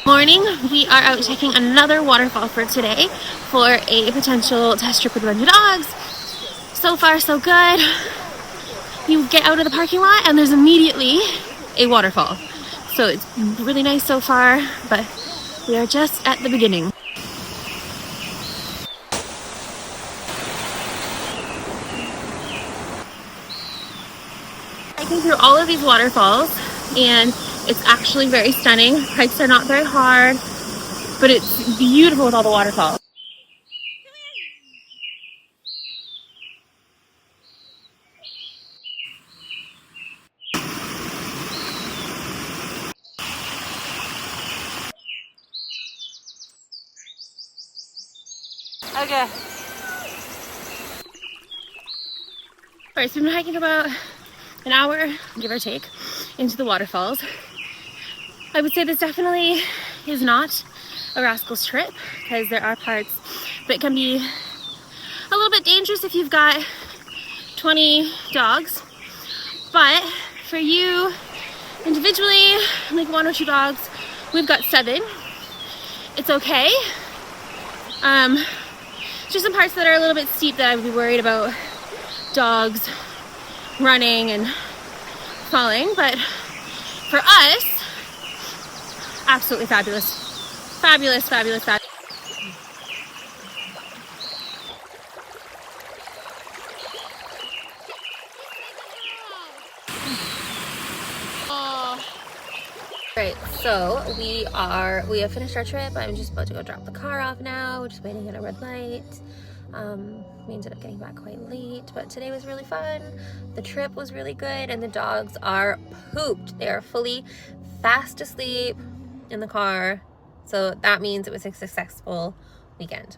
Morning, we are out checking another waterfall for today for a potential test trip with a bunch of dogs. So far so good. You get out of the parking lot and there's immediately a waterfall. So it's really nice so far, but we are just at the beginning. Hiking through all of these waterfalls, and it's actually very stunning. Hikes are not very hard, but it's beautiful with all the waterfalls. Okay. Alright, so we've been hiking about an hour, give or take, into the waterfalls. I would say this definitely is not a rascal's trip because there are parts, but it can be a little bit dangerous if you've got 20 dogs. But for you individually, like 1 or 2 dogs, we've got 7. It's okay. Just some parts that are a little bit steep that I would be worried about dogs running and falling, but for us, absolutely fabulous. Fabulous, fabulous, fabulous. Right, so we have finished our trip. I'm just about to go drop the car off now. We're just waiting at a red light. We ended up getting back quite late, but today was really fun. The trip was really good, and the dogs are pooped. They are fully fast asleep in the car, so that means it was a successful weekend.